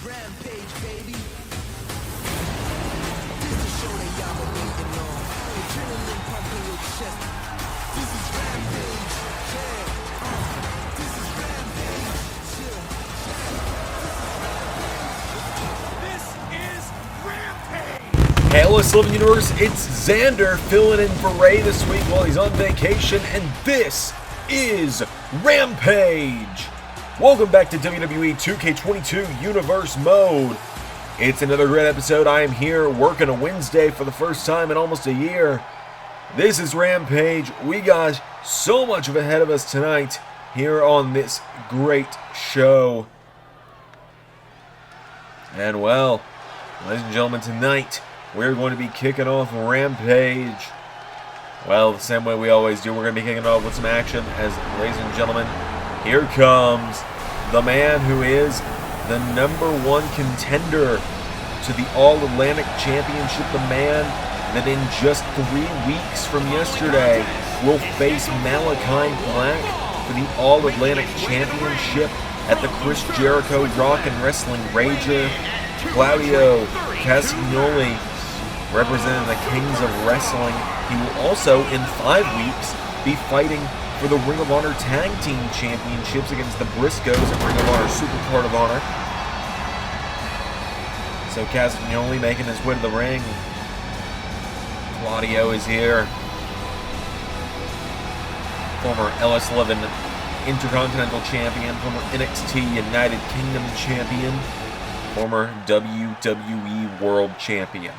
Rampage, baby. This is show that y'all been waiting on. Adrenaline pumping your chest. This is Rampage, yeah. This is Rampage, yeah. This is Rampage. Hey, LS11 Universe, it's Xander filling in for Ray this week while he's on vacation, and this is Rampage. Welcome back to WWE 2K22 Universe Mode. It's another great episode. I am here working a Wednesday for the first time in almost a year. This is Rampage. We got so much ahead of us tonight here on this great show. And well, ladies and gentlemen, tonight we're going to be kicking off Rampage. Well, the same way we always do. We're going to be kicking off with some action as, ladies and gentlemen, here comes the man who is the #1 contender to the All-Atlantic Championship. The man that in just 3 weeks from yesterday will face Malachi Black for the All-Atlantic Championship at the Chris Jericho Rock and Wrestling Rager. Claudio Castagnoli representing the Kings of Wrestling. He will also, in 5 weeks, be fighting for the Ring of Honor Tag Team Championships against the Briscoes and Ring of Honor Supercard of Honor. So Castagnoli making his way to the ring. Claudio is here. Former LS11 Intercontinental Champion, former NXT United Kingdom Champion, former WWE World Champion.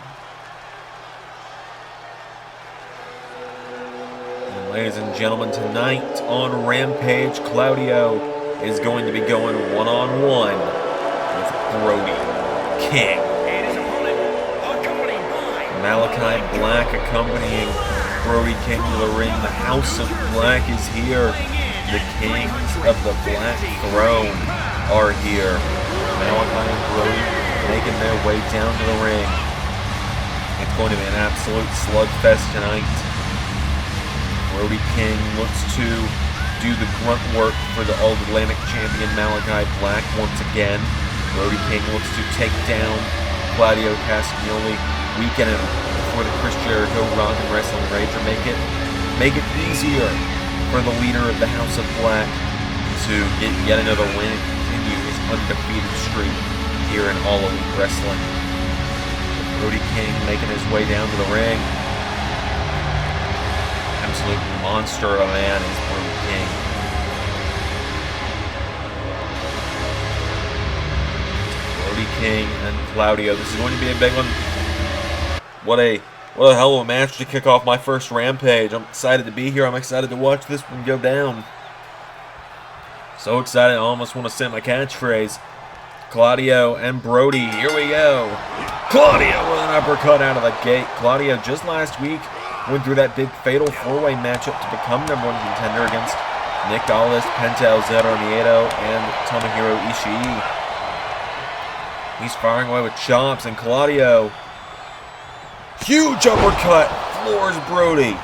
Ladies and gentlemen, tonight on Rampage, Claudio is going to be going one-on-one with Brody King. Malachi Black accompanying Brody King to the ring. The House of Black is here. The Kings of the Black Throne are here. Malachi and Brody making their way down to the ring. It's going to be an absolute slugfest tonight. Brody King looks to do the grunt work for the All-Atlantic Champion Malachi Black once again. Brody King looks to take down Claudio Castagnoli, weaken him before the Chris Jericho Rock and Wrestling Rager. Make it easier for the leader of the House of Black to get yet another win and continue his undefeated streak here in All Elite Wrestling. Brody King making his way down to the ring. Absolute monster of a man is Brody King. Brody King and Claudio. This is going to be a big one. What a hell of a match to kick off my first Rampage. I'm excited to be here. I'm excited to watch this one go down. So excited, I almost want to say my catchphrase. Claudio and Brody, here we go. Claudio with an uppercut out of the gate. Claudio just last week went through that big fatal 4-way matchup to become #1 contender against Nick Aldis, Penta El Zero Nieto, and Tomohiro Ishii. He's firing away with chops, and Claudio, huge uppercut, floors Brody.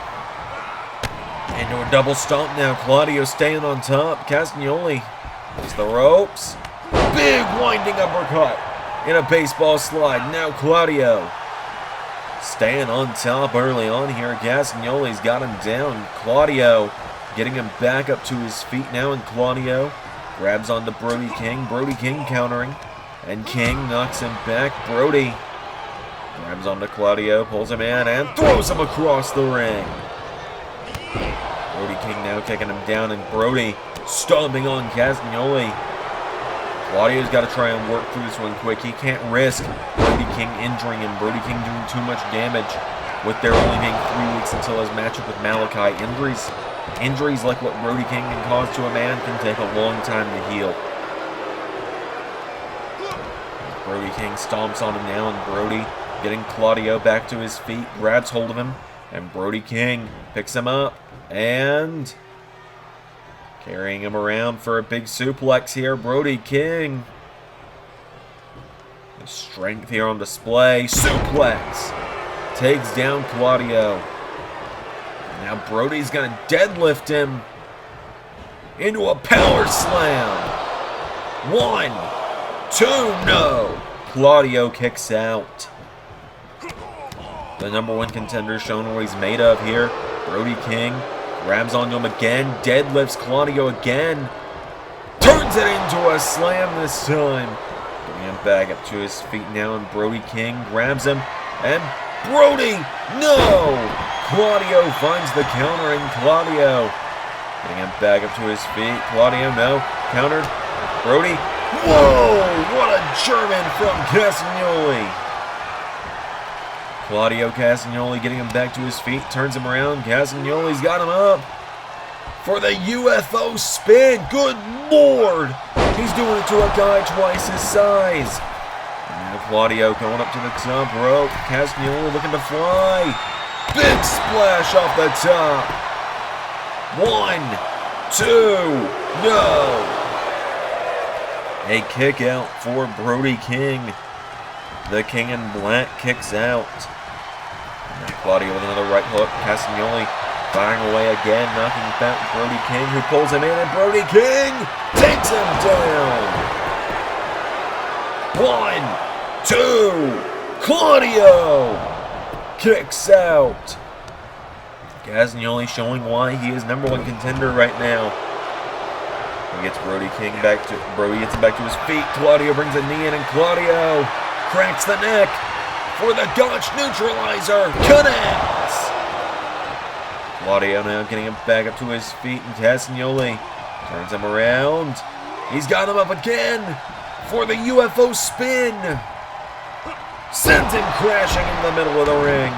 Into a double stomp now. Claudio staying on top. Castagnoli hits the ropes. Big winding uppercut in a baseball slide. Now Claudio staying on top early on here. Castagnoli's got him down. Claudio getting him back up to his feet now, and Claudio grabs onto Brody King. Brody King countering, and King knocks him back. Brody grabs onto Claudio, pulls him in, and throws him across the ring. Brody King now taking him down, and Brody stomping on Castagnoli. Claudio's got to try and work through this one quick. He can't risk Brody King injuring him. Brody King doing too much damage with there only being 3 weeks until his matchup with Malachi. Injuries like what Brody King can cause to a man can take a long time to heal. Brody King stomps on him now, and Brody getting Claudio back to his feet, grabs hold of him, and Brody King picks him up and carrying him around for a big suplex here. Brody King. The strength here on display. Suplex. Takes down Claudio. Now Brody's going to deadlift him into a power slam. 1, 2, no! Claudio kicks out. The #1 contender showing what he's made of here. Brody King grabs onto him again, deadlifts Claudio again. Turns it into a slam this time. Getting him back up to his feet now, and Brody King grabs him. And Brody, no! Claudio finds the counter, and Claudio getting him back up to his feet. Claudio, no. Countered. Brody. Whoa! What a German from Castagnoli. Claudio Castagnoli getting him back to his feet. Turns him around. Castagnoli's got him up for the UFO spin. Good Lord! He's doing it to a guy twice his size. And now Claudio going up to the top rope. Castagnoli looking to fly. Big splash off the top. 1, 2, no! A kick out for Brody King. The King in Black kicks out. And now Claudio with another right hook. Castagnoli firing away again, knocking back Brody King, who pulls him in, and Brody King takes him down. 1, 2, Claudio kicks out. Castagnoli showing why he is #1 contender right now. He gets Brody King back to Brody gets him back to his feet. Claudio brings a knee in, and Claudio cracks the neck for the Gotch neutralizer. Connects. Claudio now getting him back up to his feet, and Castagnoli turns him around. He's got him up again for the UFO spin. Sends him crashing in the middle of the ring.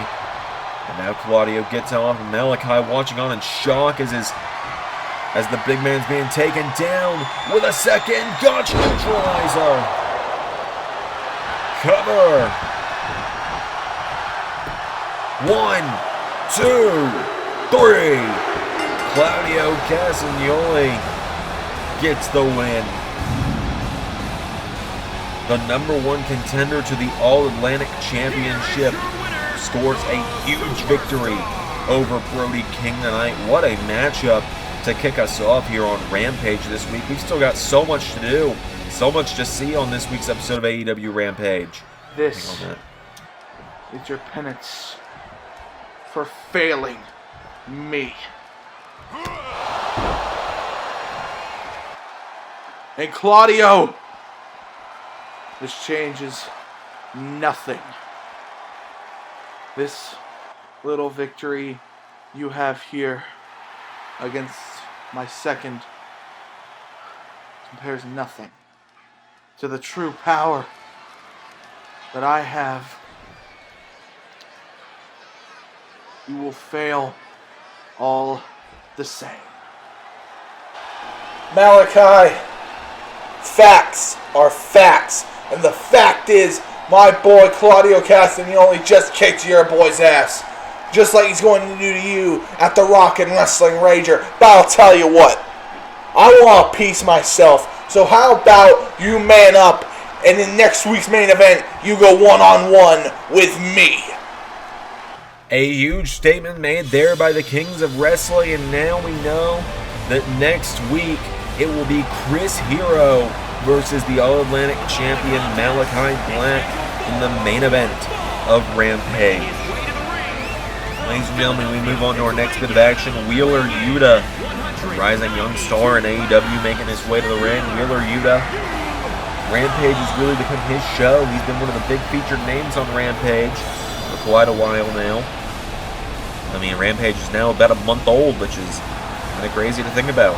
And now Claudio gets off, and Malachi watching on in shock as the big man's being taken down with a second Gotch neutralizer. Cover. 1, 2, 3. Claudio Castagnoli gets the win. The #1 contender to the All-Atlantic Championship scores a huge victory over Brody King tonight. What a matchup to kick us off here on Rampage this week. We've still got so much to do, so much to see on this week's episode of AEW Rampage. This is your penance for failing me. And Claudio, this changes nothing. This little victory you have here against my second compares nothing to the true power that I have. You will fail all the same. Malachi, facts are facts. And the fact is, my boy Claudio Castagnoli just kicked your boy's ass. Just like he's going to do to you at the Rock and Wrestling Rager. But I'll tell you what, I want a piece myself. So how about you man up, and in next week's main event, you go one-on-one with me. A huge statement made there by the Kings of Wrestling, and now we know that next week it will be Chris Hero versus the All-Atlantic Champion Malachi Black in the main event of Rampage. Ladies and gentlemen, we move on to our next bit of action. Wheeler Yuta, a rising young star in AEW, making his way to the ring. Wheeler Yuta, Rampage has really become his show. He's been one of the big featured names on Rampage for quite a while now. I mean, Rampage is now about a month old, which is kind of crazy to think about.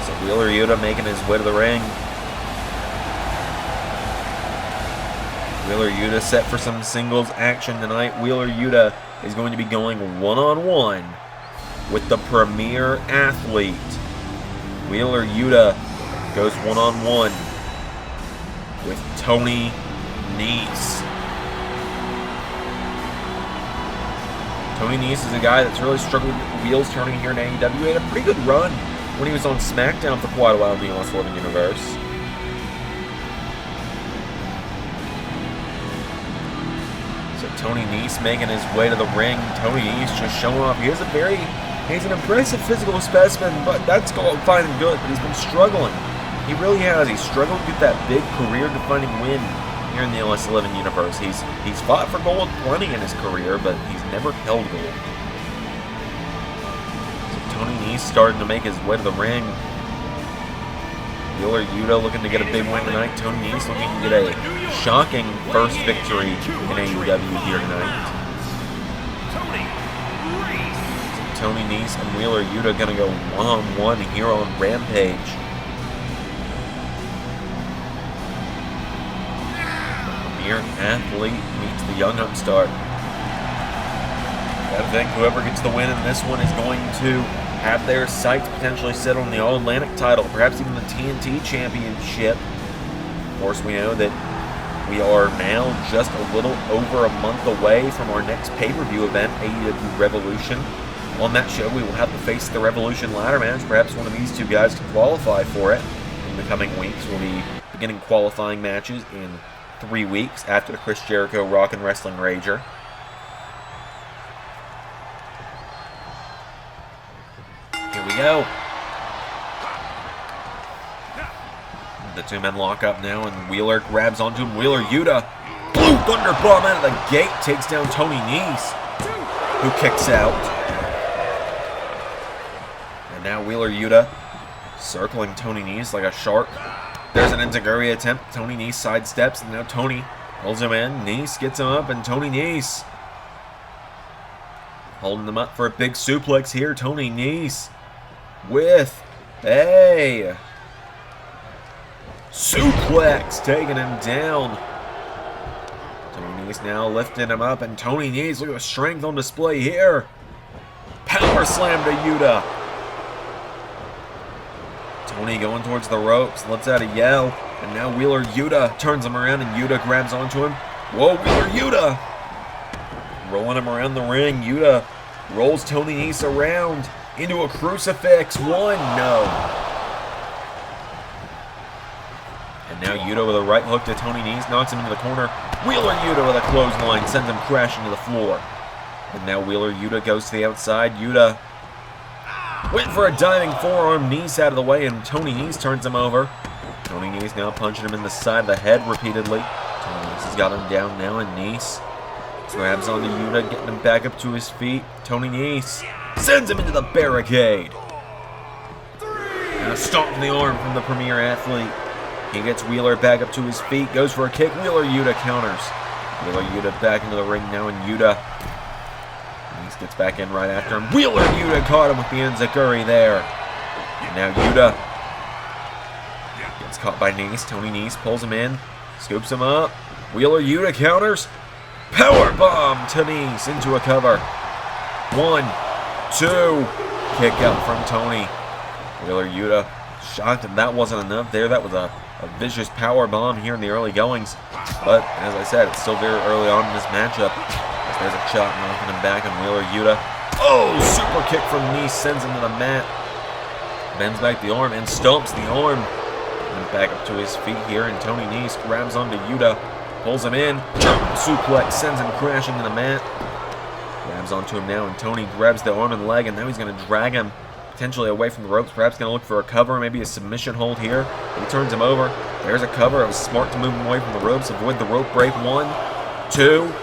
So Wheeler Yuta making his way to the ring. Wheeler Yuta set for some singles action tonight. Wheeler Yuta is going to be going one-on-one with the Premier Athlete. Wheeler Yuta goes one-on-one with Tony Nese. Tony Nese is a guy that's really struggled with the wheels turning here in AEW. He had a pretty good run when he was on SmackDown for quite a while in the LS11 Universe. Tony Nese making his way to the ring. Tony Nese just showing off. He's an impressive physical specimen, but that's going fine and good. But he's been struggling He really has. He's struggled to get that big career-defining win here in the LS11 Universe. He's fought for gold plenty in his career, but he's never held gold. So Tony Nese starting to make his way to the ring. Wheeler Yuta looking to get a big win tonight. Tony Nese looking to get a shocking first victory in AEW here tonight. Tony Nese and Wheeler Yuta going to go one-on-one here on Rampage. Premier athlete meets the young upstart. I think whoever gets the win in this one is going to have their sights potentially set on the All-Atlantic title, perhaps even the TNT Championship. Of course, we know that we are now just a little over a month away from our next pay-per-view event, AEW Revolution. On that show, we will have to face the Revolution ladder match. Perhaps one of these two guys can qualify for it in the coming weeks. We'll be beginning qualifying matches in 3 weeks after the Chris Jericho Rock and Wrestling Rager. Here we go. The two men lock up now, and Wheeler grabs onto him. Wheeler Yuta, blue thunder bomb out of the gate, takes down Tony Nese, who kicks out. And now Wheeler Yuta circling Tony Nese like a shark. There's an enziguri attempt. Tony Nese sidesteps, and now Tony pulls him in. Nese gets him up, and Tony Nese holding them up for a big suplex here. Tony Nese with a suplex, taking him down. Tony Nese now lifting him up, and Tony Nese, look at the strength on display here. Power slam to Yuta. Tony going towards the ropes, lets out a yell, and now Wheeler Yuta turns him around, and Yuta grabs onto him. Whoa, Wheeler Yuta! Rolling him around the ring. Yuta rolls Tony Nese around into a crucifix. One, no. And now Yuta with a right hook to Tony Nese, knocks him into the corner. Wheeler Yuta with a clothesline, sends him crashing to the floor. And now Wheeler Yuta goes to the outside. Yuta went for a diving forearm. Nese out of the way, and Tony Nese turns him over. Tony Nese now punching him in the side of the head repeatedly. Tony Nese has got him down now, and Nese grabs onto Yuta, getting him back up to his feet. Tony Nese sends him into the barricade. And a stomp in the arm from the Premier athlete. He gets Wheeler back up to his feet, goes for a kick. Wheeler Yuta counters. Wheeler Yuta back into the ring now, and Yuta gets back in right after him. Wheeler Yuta caught him with the enziguri there. And now Yuta gets caught by Nese. Tony Nese pulls him in, scoops him up. Wheeler Yuta counters. Power bomb to Nese into a cover. 1, 2. Kick out from Tony. Wheeler Yuta shocked that that wasn't enough there. That was a vicious power bomb here in the early goings. But as I said, it's still very early on in this matchup. There's a shot knocking him back on Wheeler Yuta. Oh, super kick from Nese sends him to the mat. Bends back the arm and stomps the arm. And back up to his feet here, and Tony Nese grabs onto Yuta, pulls him in. German suplex sends him crashing to the mat. Grabs onto him now, and Tony grabs the arm and leg, and now he's going to drag him potentially away from the ropes. Perhaps going to look for a cover, maybe a submission hold here. He turns him over. There's a cover. It was smart to move him away from the ropes, avoid the rope break. 1, 2.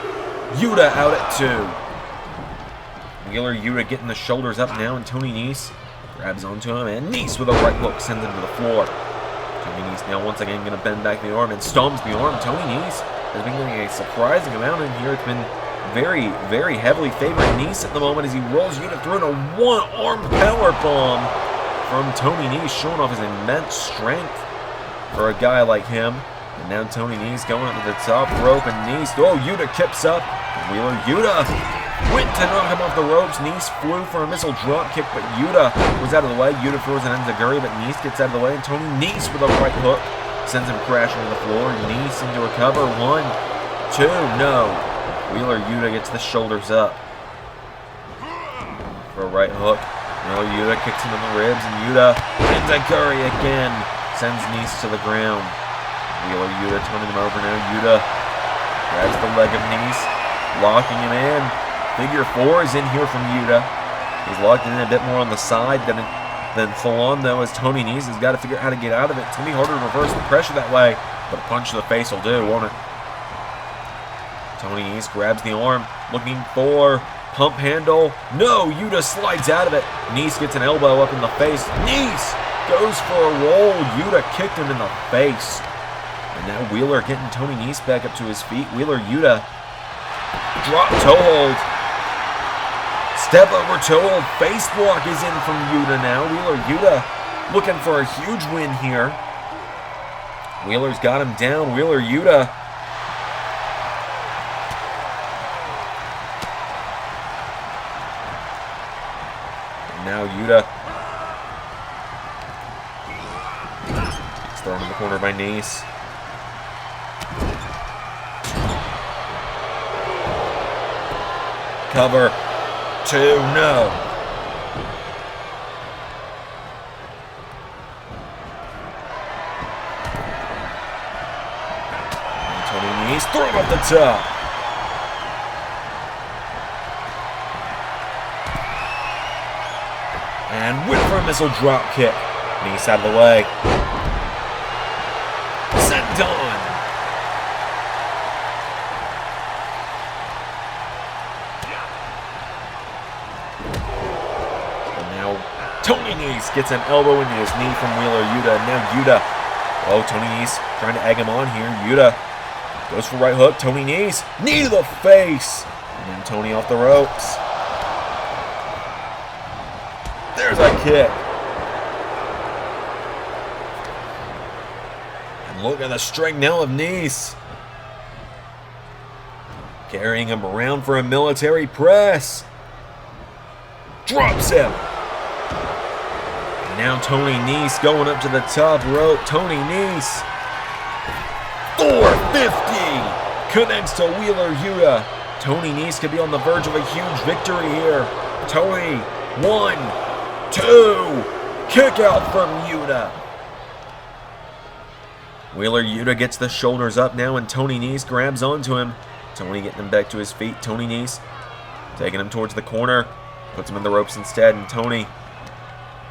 Yuta out at 2. Wheeler Yuta getting the shoulders up now, and Tony Nese grabs onto him, and Nese with a right hook sends him to the floor. Tony Nese now once again going to bend back the arm and stomps the arm. Tony Nese has been getting a surprising amount in here. It's been very, very heavily favoring Nese at the moment as he rolls Yuta through in a one-arm power bomb from Tony Nese, showing off his immense strength for a guy like him. And now Tony Nese going up to the top rope, and Nese, oh, Yuta kips up. Wheeler Yuta went to knock him off the ropes. Nese flew for a missile drop kick, but Yuta was out of the way. Yuta throws an enziguri, but Nese gets out of the way, and Tony Nese with a right hook sends him crashing to the floor. Nese into a cover. 1, 2, no. Wheeler Yuta gets the shoulders up for a right hook. No, Yuta kicks him in the ribs, and Yuta enziguri again sends Nese to the ground. Wheeler Yuta turning him over now. Yuta grabs the leg of Nese, locking him in. Figure 4 is in here from Yuta. He's locked in a bit more on the side than then full on, though, as Tony Nese has got to figure out how to get out of it. It's going to be harder to reverse the pressure that way, but a punch to the face will do, won't it? Tony Nese grabs the arm, looking for pump handle. No, Yuta slides out of it. Nese gets an elbow up in the face. Nese goes for a roll. Yuta kicked him in the face. And now Wheeler getting Tony Nese back up to his feet. Wheeler, Yuta. Drop toe hold. Step over toe hold. Face block is in from Yuta now. Wheeler, Yuta looking for a huge win here. Wheeler's got him down. Wheeler, Yuta. Now Yuta. It's thrown in the corner by Nese. Cover. 2, no. And Tony Nese thrown up the top. And went for a missile drop kick. Nese out of the way. Sent on. And now Tony Nese gets an elbow into his knee from Wheeler Yuta. And now Yuta. Oh, Tony Nese trying to egg him on here. Yuta goes for right hook. Tony Nese. Knee to the face. And then Tony off the ropes. There's a kick. And look at the strength now of Nese. Carrying him around for a military press. Drops him. And now Tony Nese going up to the top rope. Tony Nese. 450. Connects to Wheeler Yuta. Tony Nese could be on the verge of a huge victory here. Tony. 1, 2, kick out from Yuta. Wheeler Yuta gets the shoulders up now, and Tony Nese grabs onto him. Tony getting him back to his feet. Tony Nese taking him towards the corner, puts him in the ropes instead, and Tony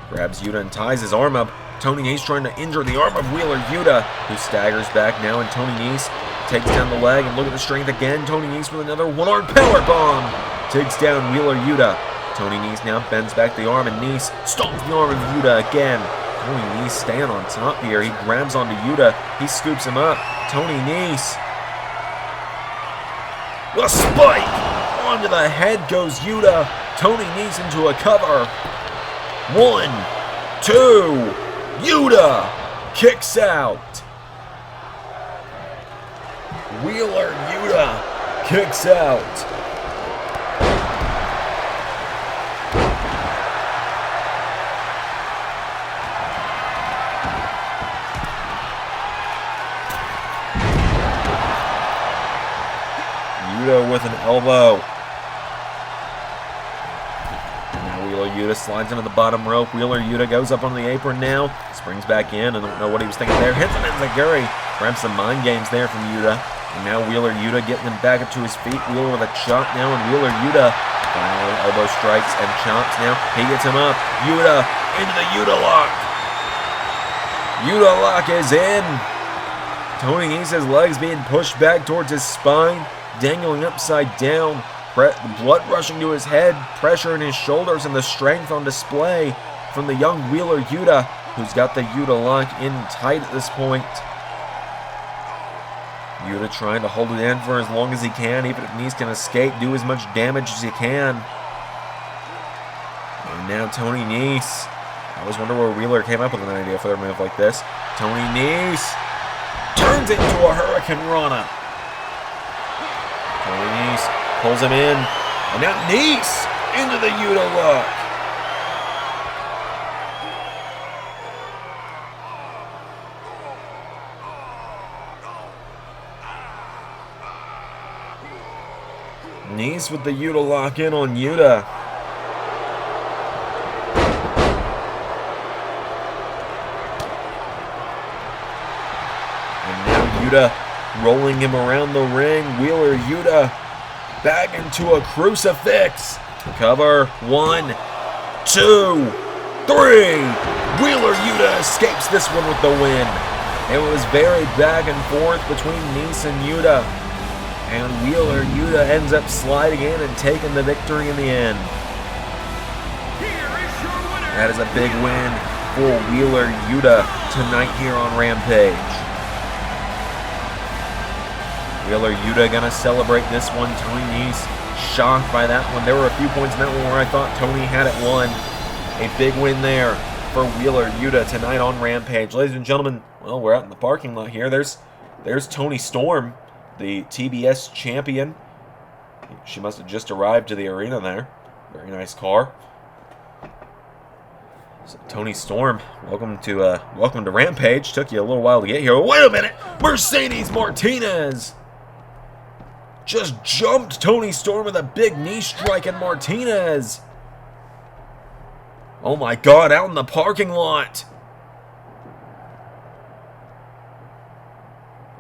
grabs Yuta and ties his arm up. Tony Nese trying to injure the arm of Wheeler Yuta, who staggers back now, and Tony Nese takes down the leg, and look at the strength again. Tony Nese with another one-arm power bomb. Takes down Wheeler Yuta. Tony Nese now bends back the arm, and Nese stomps the arm of Yuta again. Tony Nese staying on top here. He grabs onto Yuta. He scoops him up. Tony Nese. A spike! Onto the head goes Yuta. Tony Nese into a cover. 1, 2. Yuta kicks out. Wheeler Yuta kicks out. Yuta with an elbow. And now Wheeler Yuta slides into the bottom rope. Wheeler Yuta goes up on the apron now. Springs back in. I don't know what he was thinking there. Hits him in Zaguri. Grabs some mind games there from Yuta. And now Wheeler Yuta getting him back up to his feet. Wheeler with a chop now. And Wheeler Yuta finally elbow strikes and chops now. He gets him up. Yuta into the Yuta lock. Yuta lock is in. Tony Nese's legs being pushed back towards his spine. Dangling upside down, blood rushing to his head, pressure in his shoulders, and the strength on display from the young Wheeler Yuta, who's got the Yuta lock in tight at this point. Yuta trying to hold it in for as long as he can, even if Nese can escape, do as much damage as he can. And now Tony Nese. I always wonder where Wheeler came up with an idea for a move like this. Tony Nese turns it into a Hurricane Rana. Tony Nese pulls him in, and now Nese into the Yuta lock. Nese with the Yuta lock in on Yuta. And now Yuta rolling him around the ring. Wheeler Yuta back into a crucifix. Cover. 1, 2. 3. Wheeler Yuta escapes this one with the win. It was very back and forth between Nese and Yuta. And Wheeler Yuta ends up sliding in and taking the victory in the end. That is a big win for Wheeler Yuta tonight here on Rampage. Wheeler Yuta gonna celebrate this one. Tony Nese shocked by that one. There were a few points in that one where I thought Tony had it won. A big win there for Wheeler Yuta tonight on Rampage. Ladies and gentlemen, well, we're out in the parking lot here. There's Toni Storm, the TBS champion. She must have just arrived to the arena there. Very nice car. So, Toni Storm, welcome to Rampage. Took you a little while to get here. Wait a minute! Mercedes Martinez just jumped Toni Storm with a big knee strike, and Martinez. Oh my God! Out in the parking lot.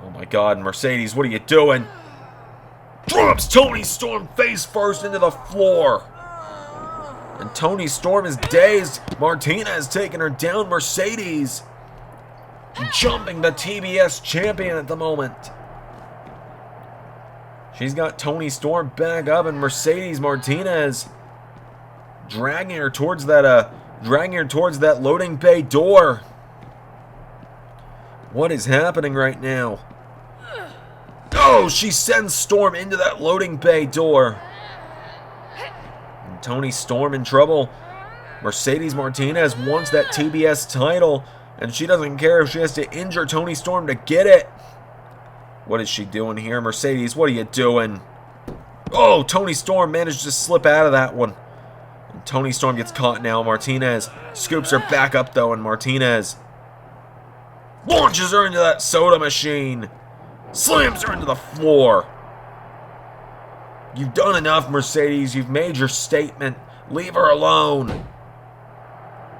Oh my God, Mercedes, what are you doing? Drops Toni Storm face first into the floor. And Toni Storm is dazed. Martinez taking her down. Mercedes jumping the TBS champion at the moment. She's got Toni Storm back up, and Mercedes Martinez dragging her towards that loading bay door. What is happening right now? Oh, she sends Storm into that loading bay door. And Toni Storm in trouble. Mercedes Martinez wants that TBS title, and she doesn't care if she has to injure Toni Storm to get it. What is she doing here? Mercedes, what are you doing? Oh, Toni Storm managed to slip out of that one. And Toni Storm gets caught now. Martinez scoops her back up, though, and Martinez launches her into that soda machine. Slams her into the floor. You've done enough, Mercedes. You've made your statement. Leave her alone.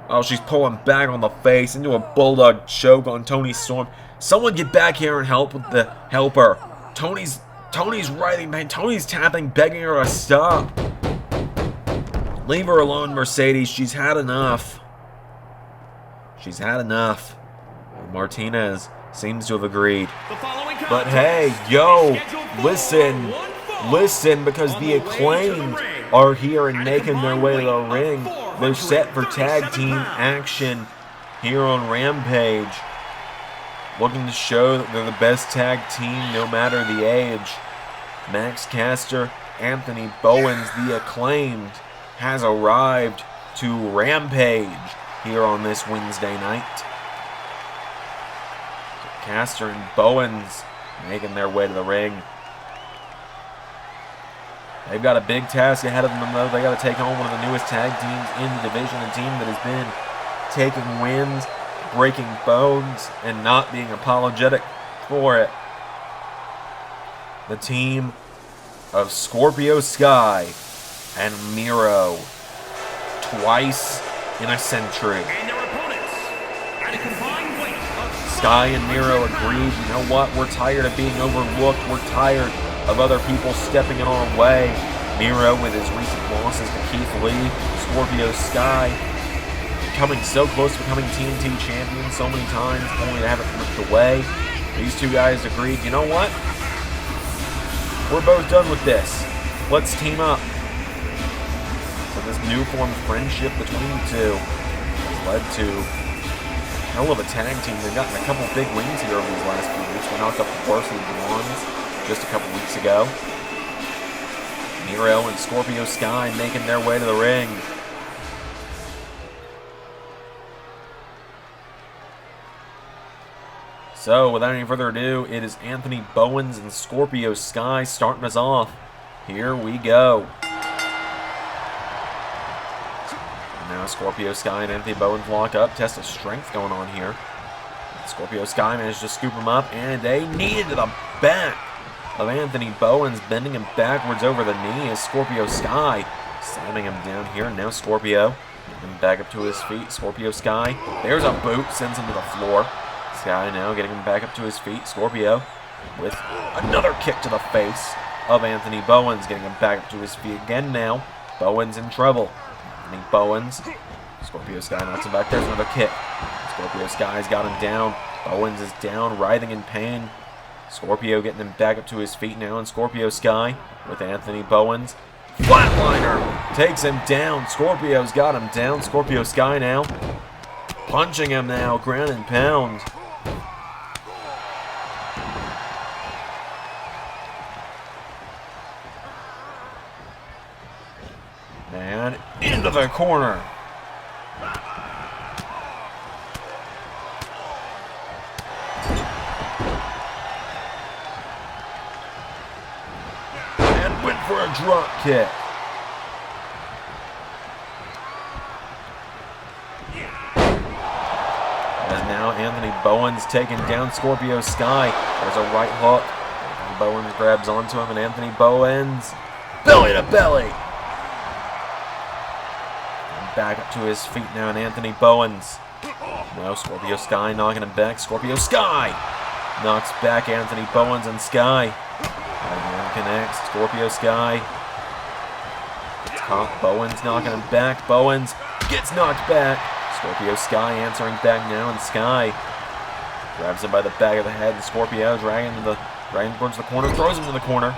Oh, she's pulling back on the face into a bulldog choke on Toni Storm. Someone get back here and help her. Tony's writhing behind. Tony's tapping, begging her to stop. Leave her alone, Mercedes. She's had enough. She's had enough. Martinez seems to have agreed. But hey, yo, listen, because the Acclaimed are here and making their way to the ring. They're set for tag team action here on Rampage. Looking to show that they're the best tag team no matter the age. Max Caster, Anthony Bowens, the Acclaimed, has arrived to Rampage here on this Wednesday night. Caster and Bowens making their way to the ring. They've got a big task ahead of them, though. They got to take on one of the newest tag teams in the division, a team that has been taking wins, breaking bones, and not being apologetic for it. The team of Scorpio Sky and Miro, twice in a century. Sky and Miro agreed, you know what, we're tired of being overlooked, we're tired of other people stepping in our way. Miro, with his recent losses to Keith Lee, Scorpio Sky, coming so close to becoming TNT champion so many times, only to have it ripped away. These two guys agreed, you know what, we're both done with this. Let's team up. So this new formed friendship between the two has led to hell of a tag team. They've gotten a couple big wins here over these last few weeks. We knocked up the Varsity Blondes just a couple weeks ago. Miro and Scorpio Sky making their way to the ring. So, without any further ado, it is Anthony Bowens and Scorpio Sky starting us off. Here we go. Now Scorpio Sky and Anthony Bowens lock up. Test of strength going on here. Scorpio Sky managed to scoop him up, and a knee into the back of Anthony Bowens, bending him backwards over the knee as Scorpio Sky slamming him down here. Now Scorpio getting him back up to his feet. Scorpio Sky, there's a boot, sends him to the floor. Sky now getting him back up to his feet. Scorpio with another kick to the face of Anthony Bowens, getting him back up to his feet again now. Bowens in trouble. Anthony Bowens Scorpio Sky knocks him back. There's another kick. Scorpio Sky's got him down. Bowens is down, writhing in pain. Scorpio getting him back up to his feet now, and Scorpio Sky with Anthony Bowens. Flatliner takes him down. Scorpio's got him down. Scorpio Sky now punching him now, ground and pound. And into the corner. And went for a drop kick. As now Anthony Bowens taking down Scorpio Sky. There's a right hook. Anthony Bowens grabs onto him, and Anthony Bowens belly to belly. Back up to his feet now, and Anthony Bowens. No, Scorpio Sky knocking him back. Scorpio Sky knocks back Anthony Bowens, and Sky. And then connects. Scorpio Sky. Top Bowens knocking him back. Bowens gets knocked back. Scorpio Sky answering back now, and Sky grabs him by the back of the head, and Scorpio dragging towards the corner, throws him to the corner.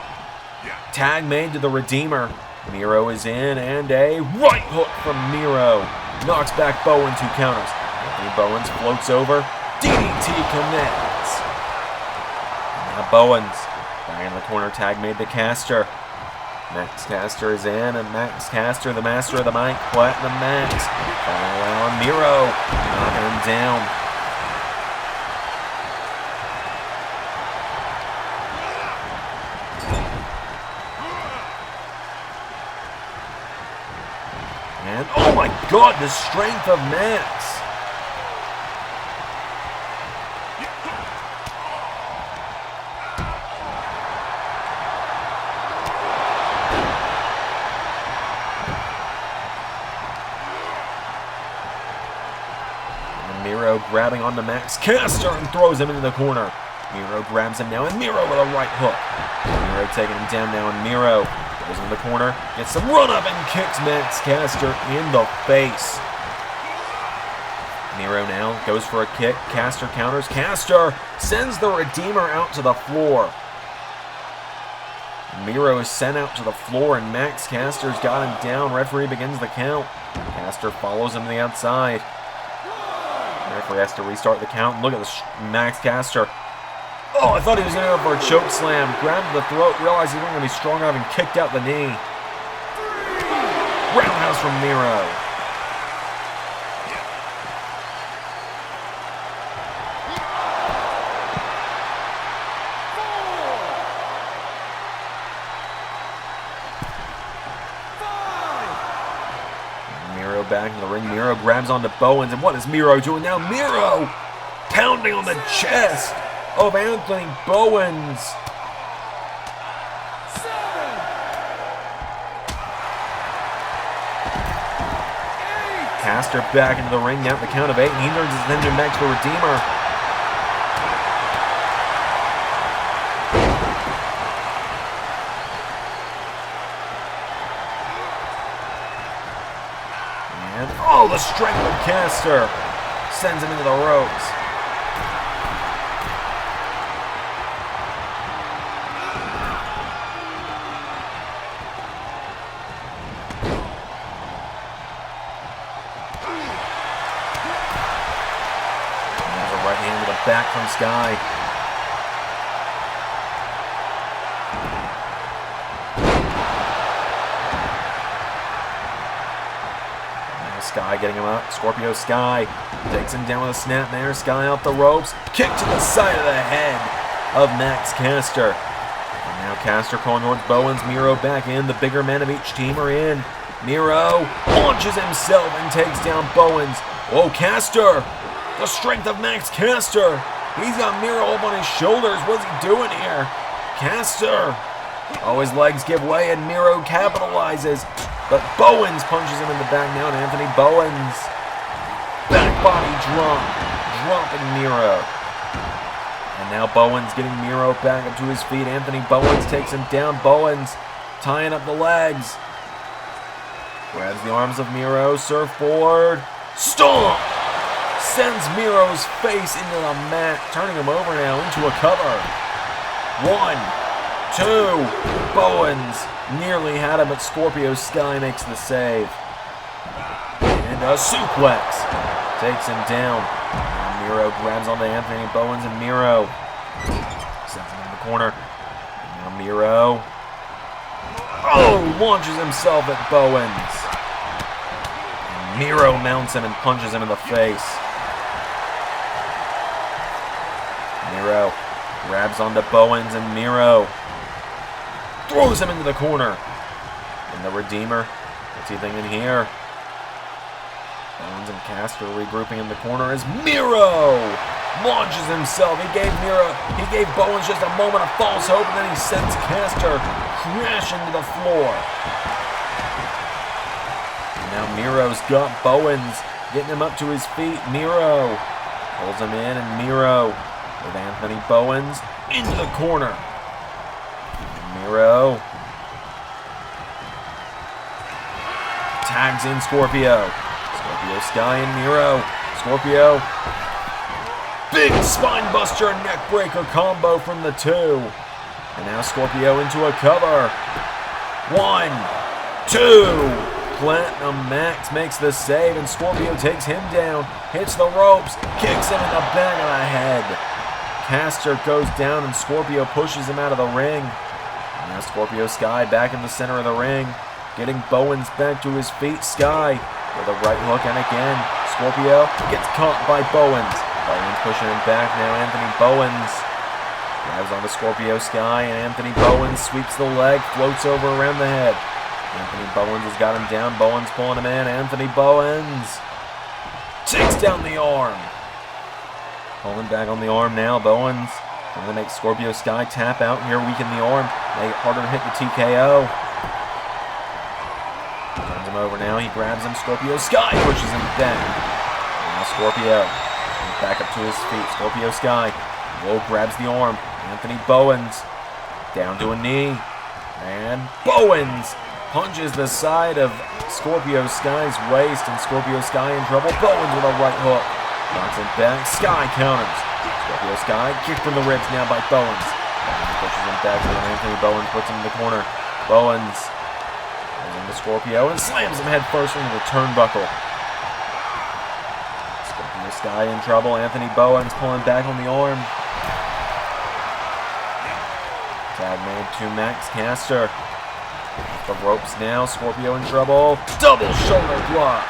Tag made to the Redeemer. Miro is in, and a right hook from Miro knocks back Bowens, who counters. Anthony Bowens floats over. DDT connects. Now Bowens back in the corner. Tag made to Caster. Max Caster is in, and Max Caster, the master of the mic, Platinum Max. Around Miro, knocking him down. And oh my God, the strength of Max. Miro grabbing onto Max Caster and throws him into the corner. Miro grabs him now, and Miro with a right hook. Miro taking him down now, and Miro goes in the corner, gets some run up and kicks Max Caster in the face. Miro now goes for a kick. Caster counters. Caster sends the Redeemer out to the floor. Miro is sent out to the floor, and Max Caster's got him down. Referee begins the count. Caster follows him to the outside. Referee has to restart the count. Look at this Max Caster. Oh, I thought he was going to go for a choke slam. Grabbed the throat, realized he wasn't going to be strong enough, and kicked out the knee. Roundhouse from Miro. Miro back in the ring. Miro grabs onto Bowens, and what is Miro doing now? Miro pounding on the chest of Anthony Bowens. Caster back into the ring now at the count of 8. He turns his attention back to the Redeemer. And oh, the strength of Caster sends him into the ropes. Back from Sky. Now Sky getting him up. Scorpio Sky takes him down with a snap there. Sky off the ropes. Kick to the side of the head of Max Caster. And now Caster calling towards Bowens. Miro back in. The bigger men of each team are in. Miro launches himself and takes down Bowens. Whoa, Caster! The strength of Max Caster. He's got Miro up on his shoulders. What's he doing here? Caster. Oh, his legs give way, and Miro capitalizes. But Bowens punches him in the back now, and Anthony Bowens. Back body drop. Dropping Miro. And now Bowens getting Miro back up to his feet. Anthony Bowens takes him down. Bowens tying up the legs. Grabs the arms of Miro. Surfboard. Stomp! Sends Miro's face into the mat, turning him over now into a cover. 1, 2. Bowens nearly had him, but Scorpio Sky makes the save. And a suplex takes him down. And Miro grabs onto Anthony Bowens, and Miro sends him in the corner. And now Miro launches himself at Bowens. And Miro mounts him and punches him in the face. Miro grabs onto Bowens, and Miro throws him into the corner. And the Redeemer, what's he thinking here? Bowens and Caster regrouping in the corner as Miro launches himself. He gave Bowens just a moment of false hope, and then he sends Caster crashing to the floor. And now Miro's got Bowens, getting him up to his feet. Miro pulls him in, and Miro with Anthony Bowens into the corner. Miro tags in Scorpio. Scorpio Sky and Miro. Scorpio. Big spine buster neck breaker combo from the 2. And now Scorpio into a cover. 1, 2. Platinum Max makes the save, and Scorpio takes him down. Hits the ropes. Kicks him in the back of the head. Caster goes down, and Scorpio pushes him out of the ring. And now Scorpio Sky back in the center of the ring, getting Bowens back to his feet. Sky with a right hook, and again, Scorpio gets caught by Bowens. Bowens pushing him back. Now Anthony Bowens grabs onto Scorpio Sky, and Anthony Bowens sweeps the leg, floats over around the head. Anthony Bowens has got him down. Bowens pulling him in. Anthony Bowens takes down the arm. Pulling back on the arm now. Bowens trying to make Scorpio Sky tap out here, weaken the arm, make it harder to hit the TKO. Turns him over now. He grabs him. Scorpio Sky pushes him back. Now Scorpio back up to his feet. Scorpio Sky. Whoa, grabs the arm. Anthony Bowens down to a knee. And Bowens punches the side of Scorpio Sky's waist, and Scorpio Sky in trouble. Bowens with a right hook. Knocks him back. Sky counters. Scorpio Sky kicked from the ribs now by Bowens. Bowens pushes him back to Anthony Bowens, puts him in the corner. Bowens goes into Scorpio and slams him head first into the turnbuckle. Scorpio Sky in trouble. Anthony Bowens pulling back on the arm. Tag made to Max Caster. The ropes now. Scorpio in trouble. Double shoulder block.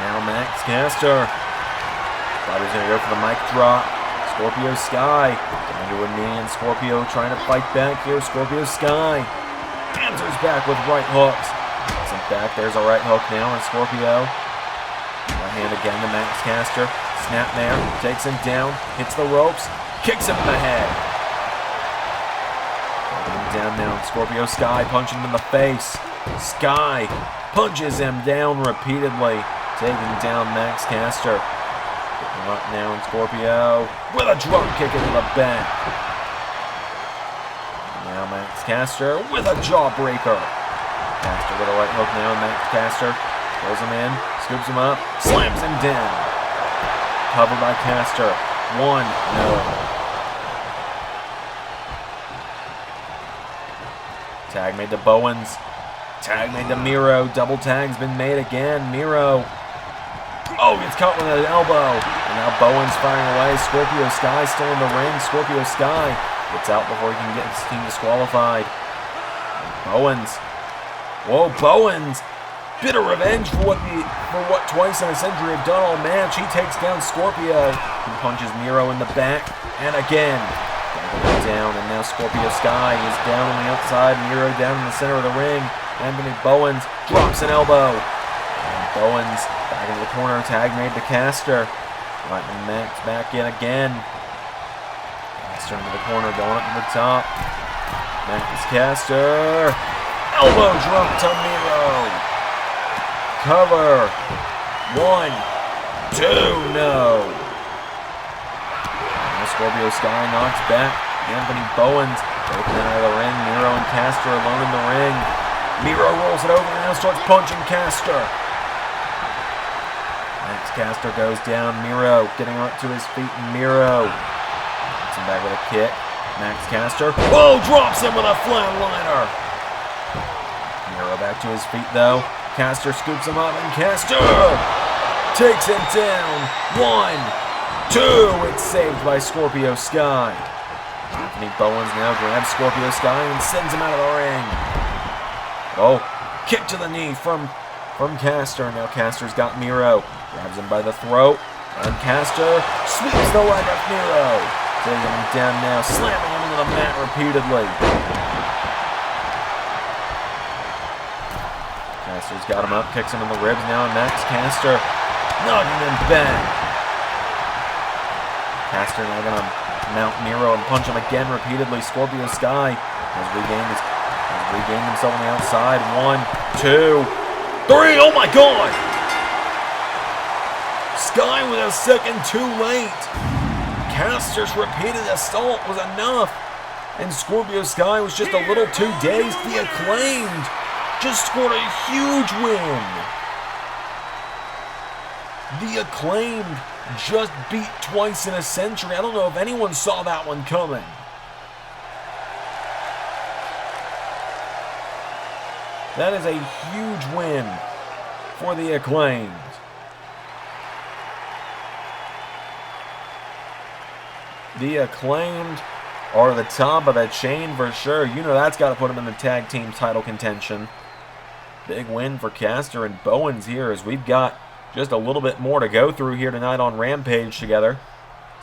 Now Max Caster. Thought he was going to go for the mic drop. Scorpio Sky down to a knee, and Scorpio trying to fight back here. Scorpio Sky answers back with right hooks. Gets him back. There's a right hook now, and Scorpio. Right hand again to Max Caster. Snapmare takes him down. Hits the ropes. Kicks him in the head. Taking him down now. Scorpio Sky punching him in the face. Sky punches him down repeatedly, taking down Max Caster. Getting up now, and Scorpio with a drop kick into the back. Now Max Caster with a jawbreaker. Caster with a right hook now. Max Caster throws him in, scoops him up, slams him down. Covered by Caster. 1, no. Tag made to Bowens. Tag made to Miro. Double tag's been made again. Miro. Oh, gets caught with an elbow. And now Bowens firing away. Scorpio Sky still in the ring. Scorpio Sky gets out before he can get his team disqualified. Bowens. Whoa, Bowens. Bit of revenge for what twice in a century have done all match. He takes down Scorpio. He punches Miro in the back. And again. Down, and now Scorpio Sky is down on the outside. Miro down in the center of the ring. Anthony Bowens drops an elbow. And Bowens back into the corner. Tag made to Caster. Right, and Max back in again. Caster into the corner, going up to the top. Max Caster. Elbow drop to Miro. Cover. 1, 2, no. Scorpio Sky knocks back. Anthony Bowens taken out of the ring. Miro and Caster alone in the ring. Miro rolls it over and now starts punching Caster. Caster goes down. Miro getting her up to his feet. Miro gets him back with a kick. Max Caster. Oh, drops him with a flatliner. Miro back to his feet, though. Caster scoops him up, and Caster takes him down. 1, 2. It's saved by Scorpio Sky. Anthony Bowens now grabs Scorpio Sky and sends him out of the ring. Oh, kick to the knee from Caster. Now Caster's got Miro. Grabs him by the throat. And Caster sweeps the leg of Miro. Taking him down now, slamming him into the mat repeatedly. Caster's got him up, kicks him in the ribs now, and Max Caster knocking him back. Caster now gonna mount Miro and punch him again repeatedly. Scorpio Sky has regained himself on the outside. 1, 2, 3. Oh my God! Sky with a second too late. Caster's repeated assault was enough, and Scorpio Sky was just a little too dazed. The Acclaimed just scored a huge win. The Acclaimed just beat twice in a century. I don't know if anyone saw that one coming. That is a huge win for the Acclaimed. The Acclaimed are the top of the chain for sure. You know that's got to put them in the tag team title contention. Big win for Caster and Bowens here, as we've got just a little bit more to go through here tonight on Rampage together.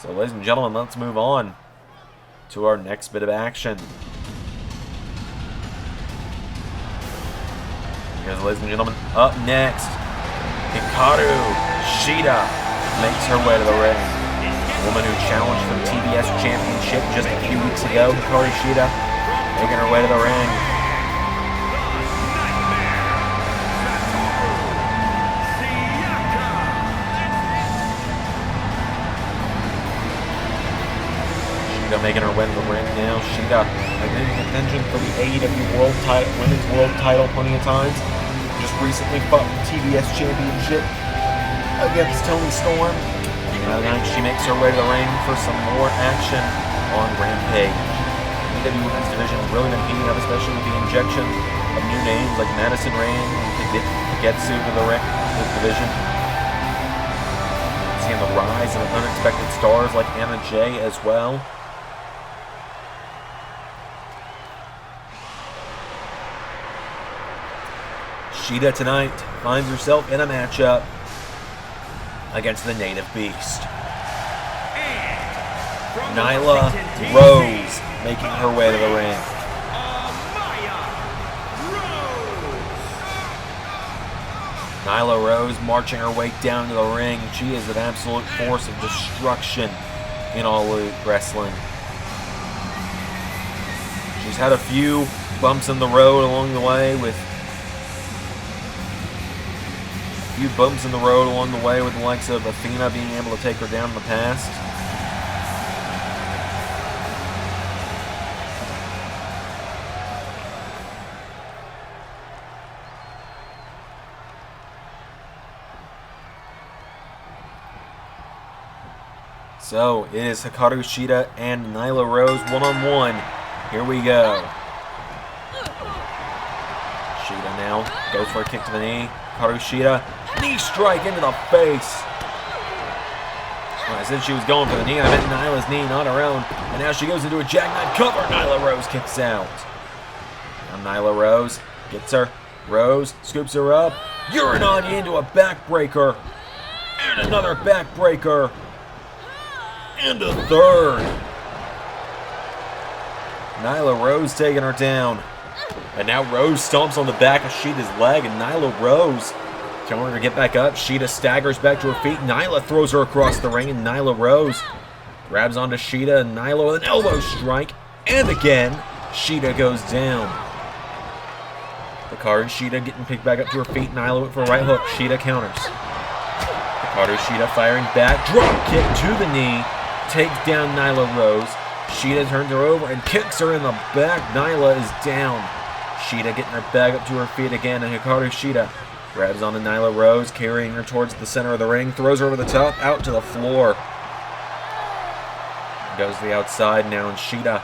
So ladies and gentlemen, let's move on to our next bit of action. Because ladies and gentlemen, up next, Hikaru Shida makes her way to the ring. The woman who challenged for the TBS Championship just a few weeks ago, Hikaru Shida, making her way to the ring. Shida making her way to the ring now. Shida has been in contention for the AEW Women's World Title plenty of times. Just recently fought the TBS Championship against Toni Storm. Tonight she makes her way to the ring for some more action on Rampage. The AEW Women's Division has really been heating up, especially with the injection of new names like Madison Rayne and Tagetsu to the division. Seeing the rise of unexpected stars like Anna Jay as well. Shida tonight finds herself in a matchup against the Native Beast. Nyla Rose making her way to the ring. Nyla Rose marching her way down to the ring. She is an absolute force of destruction in All Elite Wrestling. She's had a few bumps in the road along the way with the likes of Athena being able to take her down in the past. So it is Hikaru Shida and Nyla Rose one-on-one. Here we go. Shida now goes for a kick to the knee. Hikaru Shida, knee strike into the face. When I said she was going for the knee, I meant Nyla's knee, not her own. And now she goes into a jackknife cover. Nyla Rose kicks out. Now Nyla Rose gets her. Rose scoops her up. Uranagi into a backbreaker. And another backbreaker. And a third. Nyla Rose taking her down. And now Rose stomps on the back of Shida's leg, and Nyla Rose telling her to get back up. Shida staggers back to her feet. Nyla throws her across the ring, and Nyla Rose grabs onto Shida, and Nyla with an elbow strike. And again, Shida goes down. Hikaru Shida getting picked back up to her feet. Nyla went for a right hook. Shida counters. Hikaru Shida firing back. Drop kick to the knee. Takes down Nyla Rose. Shida turns her over and kicks her in the back. Nyla is down. Shida getting her back up to her feet again, and Hikaru Shida Grabs onto Nyla Rose, carrying her towards the center of the ring. Throws her over the top, out to the floor. Goes to the outside now, and Shida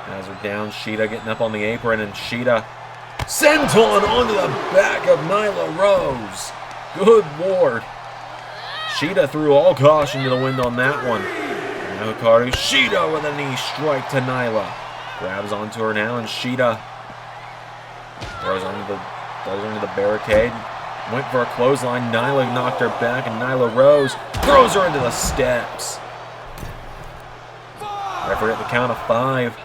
has her down. Shida getting up on the apron, and Shida senton onto the back of Nyla Rose. Good Lord. Shida threw all caution to the wind on that one. Now Hikaru Shida with a knee strike to Nyla. Grabs onto her now, and Shida throws onto the barricade. Went for a clothesline. Nyla knocked her back, and Nyla Rose throws her into the steps. Referee at the count of 5.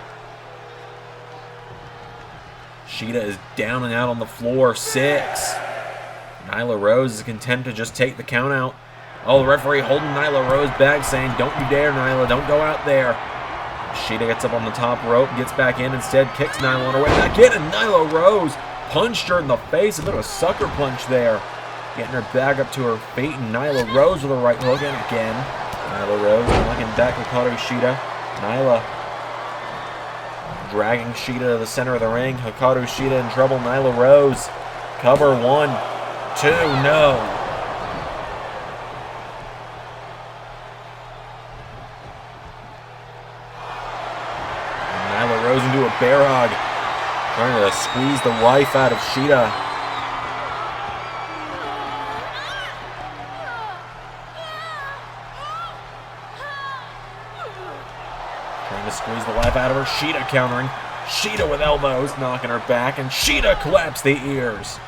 Shida is down and out on the floor. 6. Nyla Rose is content to just take the count out. Oh, the referee holding Nyla Rose back, saying, "Don't you dare, Nyla, don't go out there." Shida gets up on the top rope, gets back in instead, kicks Nyla on her way back in, and Nyla Rose punched her in the face. A bit of a sucker punch there. Getting her back up to her feet, and Nyla Rose with a right hook, and again, Nyla Rose knocking back Hikaru Shida. Nyla dragging Shida to the center of the ring. Hikaru Shida in trouble. Nyla Rose. Cover 1, 2, no. And Nyla Rose into a bear hug. Trying to squeeze the life out of Shida. Trying to squeeze the life out of her. Shida countering. Shida with elbows, knocking her back, and Shida collapsed the ears.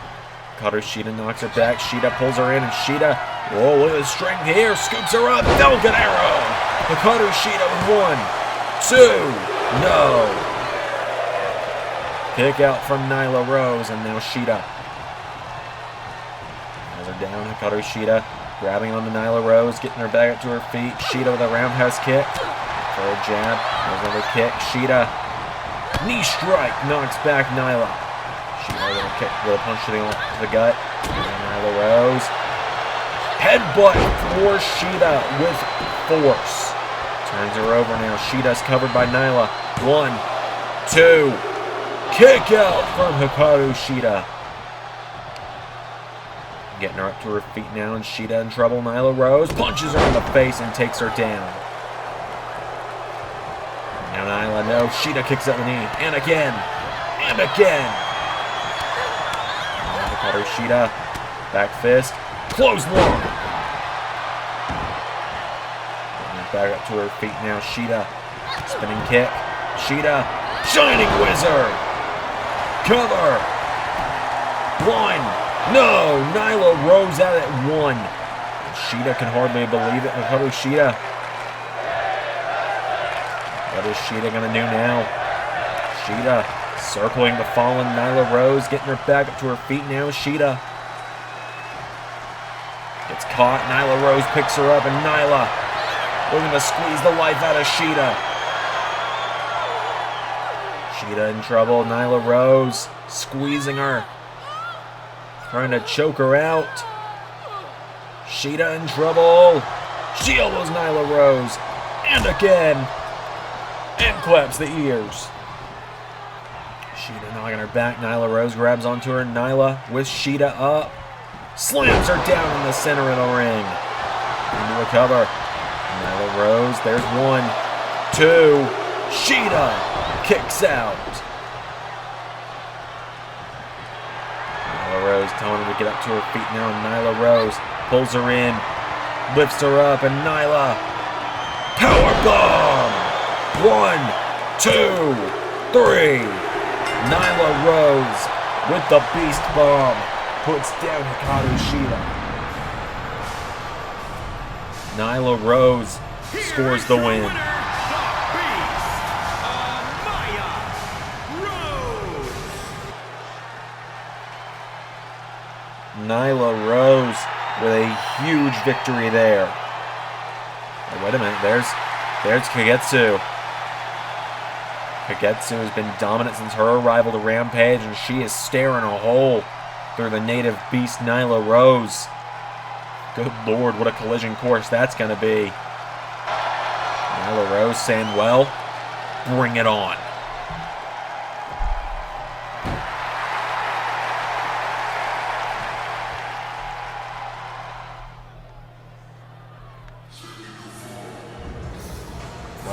Hikaru Shida knocks her back. Shida pulls her in, and Shida, whoa, look at the strength here, scoops her up. Falcon Arrow. Hikaru Shida with 1, 2, no. Kick out from Nyla Rose, and now Shida has her down. Hikaru Shida grabbing onto Nyla Rose, getting her back up to her feet. Shida with a roundhouse kick. For a jab, there's another kick. Shida, knee strike, knocks back Nyla. Shida with a kick, with a punch to the gut. And Nyla Rose, headbutt for Shida with force. Turns her over now. Shida's covered by Nyla. 1, 2, kick out from Hikaru Shida. Getting her up to her feet now, and Shida in trouble. Nyla Rose punches her in the face and takes her down. Now Nyla, no, Shida kicks out the knee, and again, and again. Now Hikaru Shida, back fist, clothesline. Back up to her feet now, Shida, spinning kick, Shida, Shining Wizard, cover, 1, no, Nyla Rose out at 1. Shida can hardly believe it. Hikaru Shida. What is Shida going to do now? Shida circling the fallen Nyla Rose, getting her back up to her feet now. Shida gets caught. Nyla Rose picks her up, and Nyla looking to squeeze the life out of Shida. Shida in trouble. Nyla Rose squeezing her, trying to choke her out. Shida in trouble. She elbows Nyla Rose, and again, and claps the ears. Shida knocking her back. Nyla Rose grabs onto her. Nyla with Shida up, slams her down in the center of the ring. Into the cover. Nyla Rose, there's 1, 2. Shida kicks out. Nyla Rose telling her to get up to her feet now. Nyla Rose pulls her in, lifts her up, and Nyla powerbomb. 1, 2, 3. Nyla Rose with the Beast Bomb puts down Hikaru Shida. Nyla Rose scores the win. Nyla Rose with a huge victory there. Oh, wait a minute, there's Kagetsu. Kagetsu has been dominant since her arrival to Rampage, and she is staring a hole through the native beast Nyla Rose. Good Lord, what a collision course that's going to be. Nyla Rose saying, well, bring it on.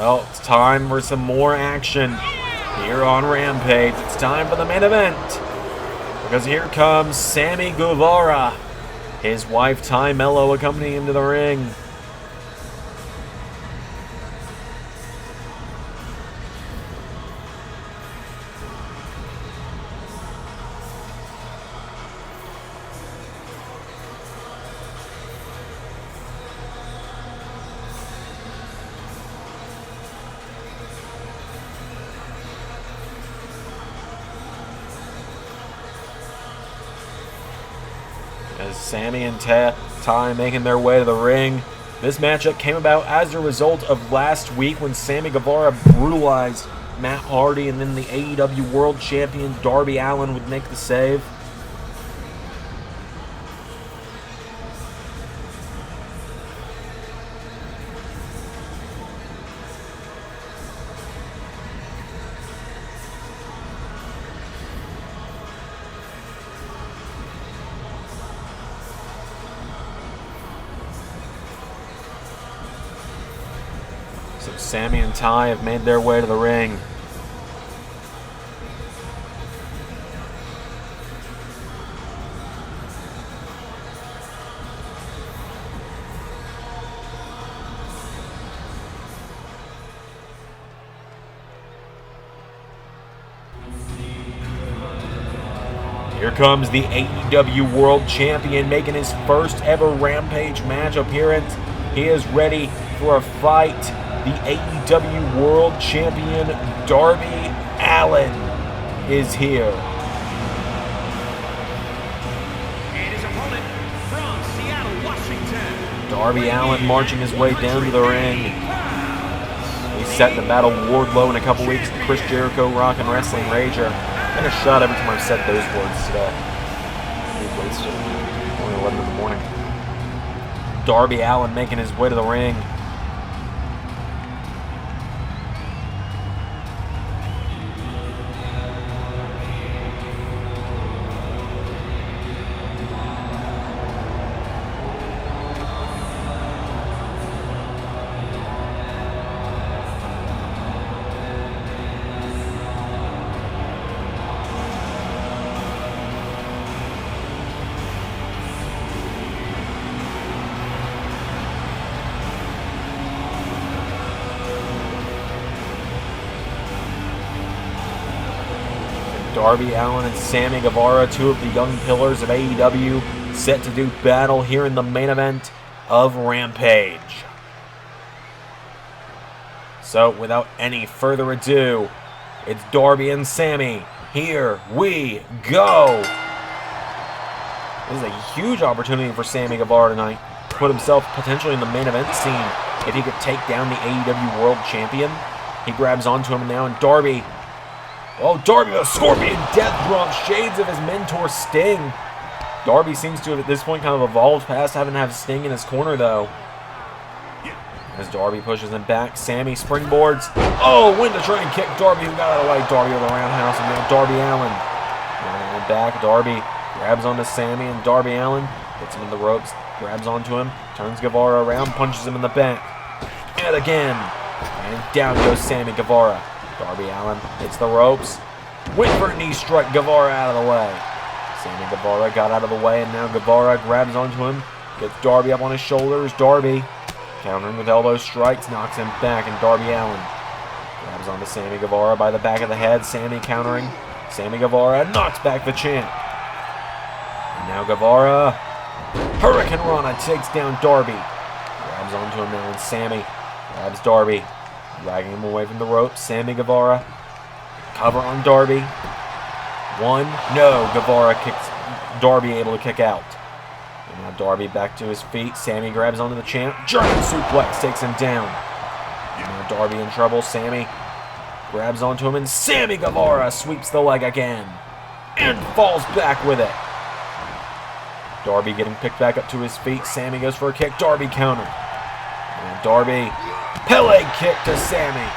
Well, it's time for some more action here on Rampage. It's time for the main event. Because here comes Sammy Guevara. His wife, Ty Mello, accompanying him to the ring. As Sammy and Ty making their way to the ring. This matchup came about as a result of last week when Sammy Guevara brutalized Matt Hardy, and then the AEW World Champion Darby Allin would make the save. So Sammy and Ty have made their way to the ring. Here comes the AEW World Champion making his first ever Rampage match appearance. He is ready for a fight. The AEW World Champion Darby Allin is here. And his opponent from Seattle, Washington. Darby Allin marching his way down to the ring. He's set to battle Wardlow in a couple weeks. The Chris Jericho Rock and Wrestling Rager. I'm gonna shot every time I've said those words today. We've wasted only 11 in the morning. Darby Allin making his way to the ring. Darby Allin and Sammy Guevara, two of the young pillars of AEW, set to do battle here in the main event of Rampage. So, without any further ado, it's Darby and Sammy. Here we go! This is a huge opportunity for Sammy Guevara tonight to put himself potentially in the main event scene if he could take down the AEW World Champion. He grabs onto him now, and Darby... Oh, Darby with a Scorpion Death Drop, shades of his mentor Sting. Darby seems to have at this point kind of evolved past having to have Sting in his corner though. As Darby pushes him back, Sammy springboards. Oh, went to try and kick Darby, who got out of the way. Darby with a roundhouse, and now Darby Allin. And back, Darby grabs onto Sammy, and Darby Allin gets him in the ropes, grabs onto him, turns Guevara around, punches him in the back. And again. And down goes Sammy Guevara. Darby Allin hits the ropes. Went for a knee strike, Guevara out of the way. Sammy Guevara got out of the way, and now Guevara grabs onto him. Gets Darby up on his shoulders. Darby countering with elbow strikes, knocks him back, and Darby Allin grabs onto Sammy Guevara by the back of the head. Sammy countering. Sammy Guevara knocks back the champ. And now Guevara, Hurricane Rana takes down Darby. Grabs onto him now, and Sammy grabs Darby, dragging him away from the ropes. Sammy Guevara, cover on Darby. One, no, Guevara kicks Darby, able to kick out. And now Darby back to his feet. Sammy grabs onto the champ. German suplex takes him down. And now Darby in trouble. Sammy grabs onto him, and Sammy Guevara sweeps the leg again and falls back with it. Darby getting picked back up to his feet. Sammy goes for a kick. Darby counter. And Darby, Pele kick to Sammy.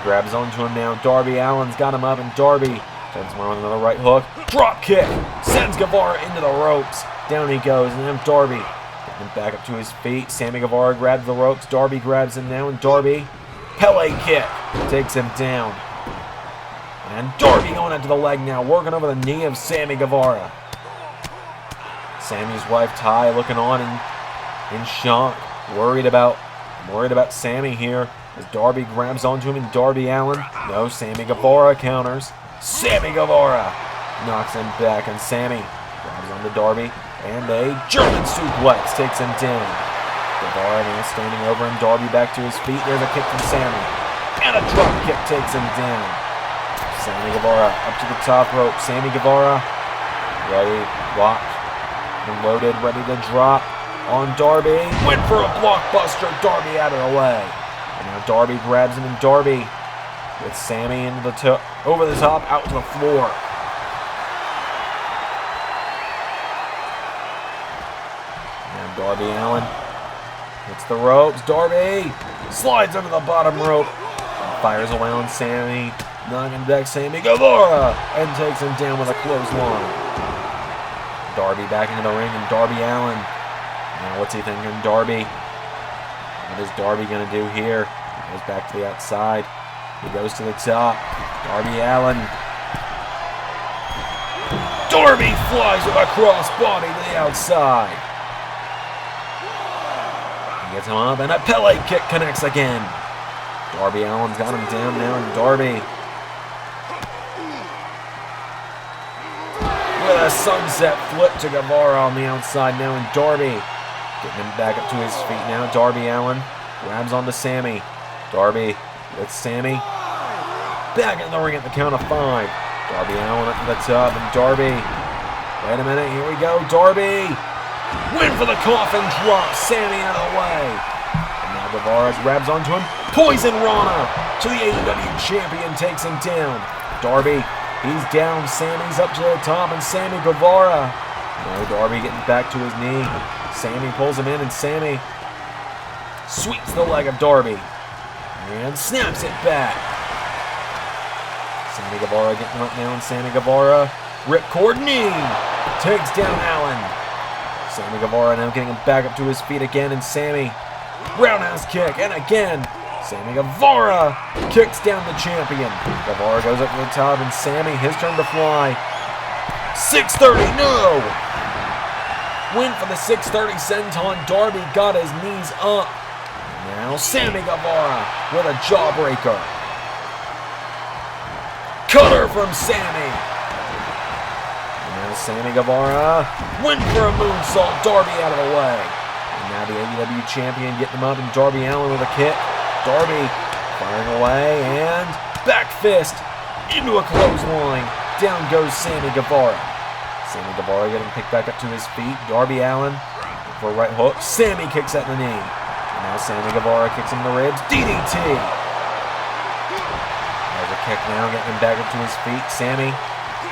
Grabs onto him now. Darby Allin's got him up, and Darby turns him on another right hook. Drop kick. Sends Guevara into the ropes. Down he goes, and then Darby getting him back up to his feet. Sammy Guevara grabs the ropes. Darby grabs him now, and Darby Pele kick takes him down. And Darby going into the leg now, working over the knee of Sammy Guevara. Sammy's wife Ty looking on in shock, worried about Sammy here as Darby grabs onto him and Darby Allin. No, Sammy Guevara counters. Sammy Guevara knocks him back and Sammy grabs onto Darby and a German suplex takes him down. Guevara now standing over him, Darby back to his feet. There's a kick from Sammy and a drop kick takes him down. Sammy Guevara up to the top rope. Sammy Guevara ready, locked and loaded, ready to drop on Darby. Went for a blockbuster. Darby out of the way. And now Darby grabs him and Darby with Sammy into the over the top, out to the floor. And Darby Allin hits the ropes. Darby slides under the bottom rope. Fires away on Sammy. Knocking back Sammy Guevara and takes him down with a clothesline. Darby back into the ring and Darby Allin. Now what's he thinking? Darby. What is Darby going to do here? He goes back to the outside. He goes to the top. Darby Allin. Darby flies with a crossbody to the outside. He gets him up and a Pele kick connects again. Darby Allin's got him down now and Darby with a sunset flip to Guevara on the outside now and Darby getting him back up to his feet now. Darby Allin grabs onto Sammy. Darby with Sammy back in the ring at the count of 5. Darby Allin up to the top and Darby. Wait a minute, here we go. Darby win for the coffin drop. Sammy out of the way. And now Guevara grabs onto him. Poison Rana to the AEW champion takes him down. Darby, he's down. Sammy's up to the top and Sammy Guevara. Now Darby getting back to his knee. Sammy pulls him in and Sammy sweeps the leg of Darby and snaps it back. Sammy Guevara getting up now and Sammy Guevara ripcord knee takes down Allin. Sammy Guevara now getting him back up to his feet again and Sammy roundhouse kick and again Sammy Guevara kicks down the champion. Guevara goes up to the top and Sammy, his turn to fly. 630, no! Win for the 630 senton. Darby got his knees up. Now Sammy Guevara with a jawbreaker. Cutter from Sammy. And now Sammy Guevara went for a moonsault. Darby out of the way. And now the AEW champion getting him up and Darby Allin with a kick. Darby firing away and back fist into a clothesline. Down goes Sammy Guevara. Sammy Guevara getting picked back up to his feet. Darby Allin for a right hook. Sammy kicks at the knee. And now Sammy Guevara kicks him in the ribs. DDT. There's a kick now, getting him back up to his feet. Sammy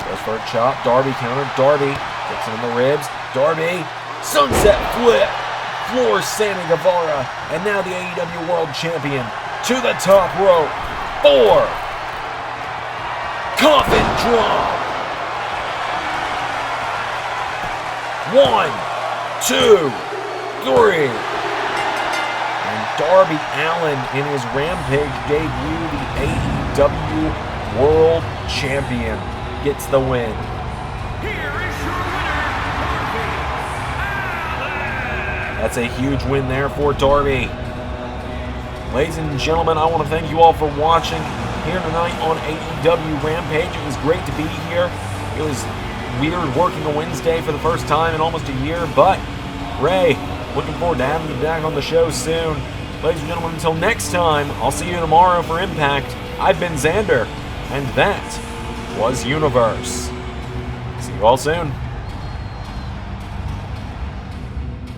goes for a chop. Darby counter. Darby kicks him in the ribs. Darby sunset flip. Floors Sammy Guevara, and now the AEW World Champion to the top rope. 4. Coffin drop. 1, 2, 3. And Darby Allin in his Rampage debut, the AEW World Champion, gets the win. That's a huge win there for Darby. Ladies and gentlemen, I want to thank you all for watching here tonight on AEW Rampage. It was great to be here. It was weird working a Wednesday for the first time in almost a year, but Ray, looking forward to having you back on the show soon. Ladies and gentlemen, until next time, I'll see you tomorrow for Impact. I've been Xander, and that was Universe. See you all soon.